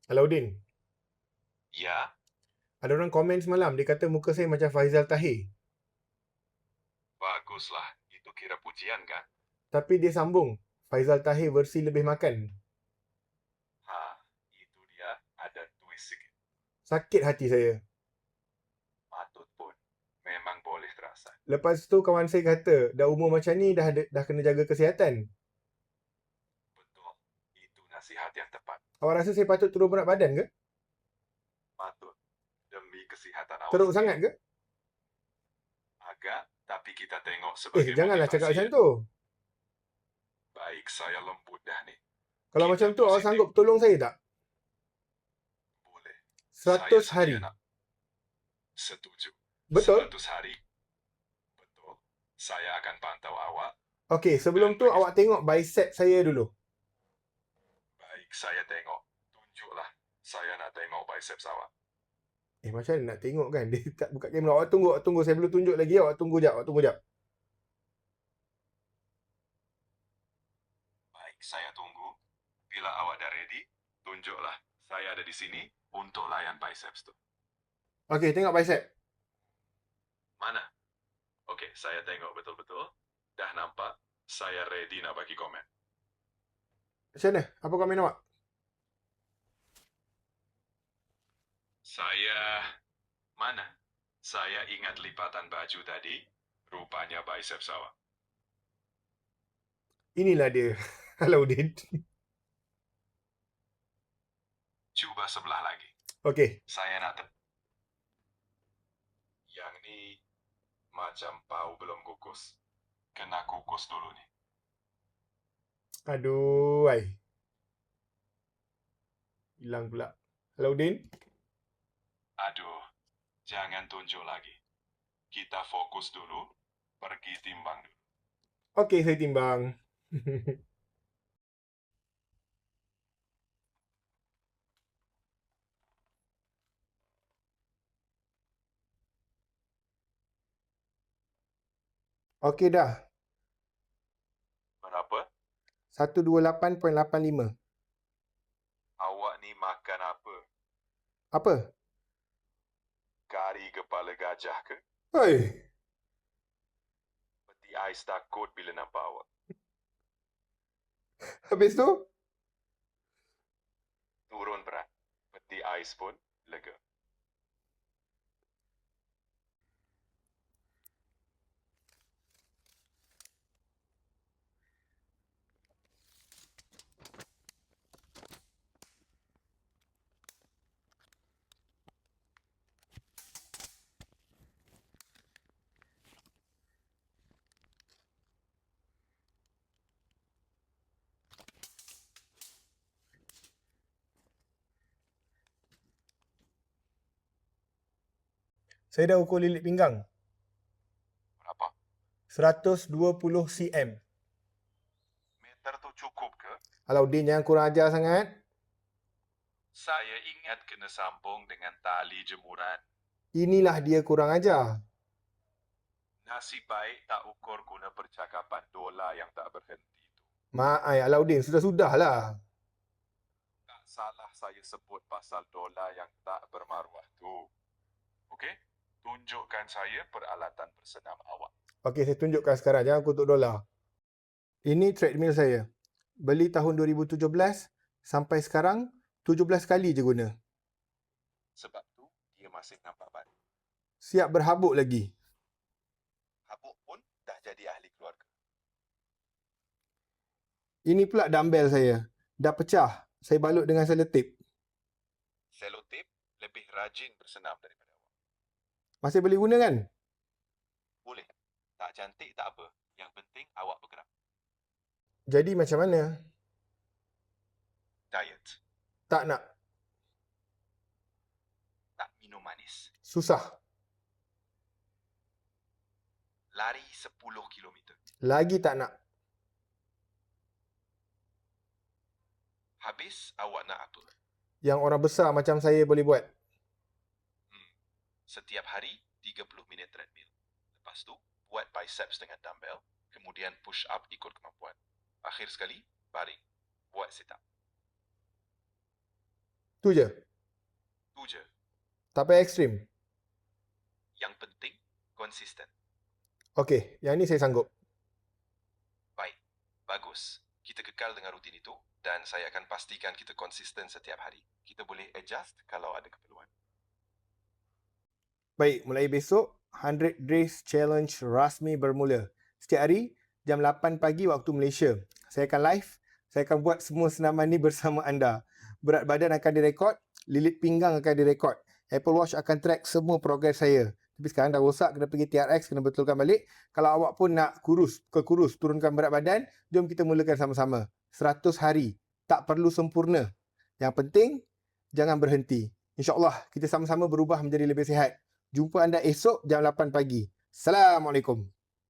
Alauddin, Ya, ada orang komen semalam, dia kata muka saya macam Faizal Tahir. baguslah. Itu kira pujian kan? Tapi dia sambung, Faizal Tahir versi lebih makan. Ha, itu dia ada twist sikit. Sakit hati saya. Patut pun. Memang boleh terasa. Lepas tu kawan saya kata, dah umur macam ni dah kena jaga kesihatan. Betul. Itu nasihat yang tepat. Awak rasa saya patut turun berat badan ke? Patut. Demi kesihatan awak Teruk sendiri. sangat ke? Agak, tapi kita tengok sebagai Janganlah cakap motivasi. macam tu. Baik, saya lembut dah ni. Kalau Kita macam tu, awak positif. sanggup tolong saya tak? Boleh. 100 Saya hari. sedia nak. Setuju. Betul? 100 hari. Betul. Saya akan pantau awak. Okey, sebelum tu awak tengok bicep saya dulu. Baik, saya tengok. Tunjuklah. Saya nak tengok biceps awak. Macam mana nak tengok kan? Dia tak buka kamera. Awak tunggu. Saya belum tunjuk lagi. Awak tunggu jap. Baik, saya tunggu. Bila awak dah ready, tunjuklah. Saya ada di sini untuk layan biceps tu. Okey, tengok bicep. Mana? Okey, saya tengok betul-betul. Dah nampak. Saya ready nak bagi komen. Macam mana? Apa komen awak? Mana? Saya ingat lipatan baju tadi. Rupanya biceps awak. Inilah dia. Alauddin. Cuba sebelah lagi. Okey. Saya nak yang ni macam bau belum kukus. Kena kukus dulu ni. Aduh, ai. Hilang pula. Alauddin. Aduh, jangan tunjuk lagi. Kita fokus dulu. Pergi timbang dulu. Okey, saya timbang. Okey dah. Berapa? 128.85. Awak ni makan apa? Apa? Kari kepala gajah ke? Hei. Peti ais takut bila nampak awak. Habis tu? Turun berat. Peti ais pun lega. Saya dah ukur lilit pinggang. Berapa? 120 cm. Meter tu cukup ke? Alauddin, jangan kurang ajar sangat. Saya ingat kena sambung dengan tali jemuran. Inilah dia kurang ajar. Nasib baik tak ukur guna percakapan dolar yang tak berhenti tu. Alauddin, sudah-sudahlah. Tak salah saya sebut pasal dolar yang tak bermaruah tu. Okey? Tunjukkan saya peralatan bersenam awak. Okey, saya tunjukkan sekarang. Jangan kutuk dolar. Ini treadmill saya. Beli tahun 2017 sampai sekarang 17 kali je guna. Sebab tu, dia masih nampak baru. Siap berhabuk lagi. Habuk pun dah jadi ahli keluarga. Ini pula dumbbell saya. Dah pecah. Saya balut dengan selotip. Selotip lebih rajin bersenam daripada awak. Masih boleh guna kan? Boleh. Tak cantik tak apa. Yang penting awak bergerak. Jadi macam mana? Diet. Tak nak. Tak minum manis. Susah. Lari 10 kilometer. Lagi tak nak. Habis awak nak atur. Yang orang besar macam saya boleh buat. Setiap hari 30 minit treadmill. Lepas tu, buat biceps dengan dumbbell. Kemudian push up ikut kemampuan. Akhir sekali, baring. Buat sit up. Tu je. Tu je. Tak payah ekstrim. Yang penting, konsisten. Okey, yang ni saya sanggup. Baik. Bagus. Kita kekal dengan rutin itu dan saya akan pastikan kita konsisten setiap hari. Kita boleh adjust kalau ada keperluan. Baik, mulai besok, 100 Days Challenge rasmi bermula. Setiap hari, jam 8 pagi waktu Malaysia. Saya akan live, saya akan buat semua senaman ni bersama anda. Berat badan akan direkod, lilit pinggang akan direkod. Apple Watch akan track semua progres saya. Tapi sekarang dah rosak, kena pergi TRX, kena betulkan balik. Kalau awak pun nak kurus, turunkan berat badan, jom kita mulakan sama-sama. 100 hari, tak perlu sempurna. Yang penting, jangan berhenti. InsyaAllah, kita sama-sama berubah menjadi lebih sihat. Jumpa anda esok jam 8 pagi. Assalamualaikum.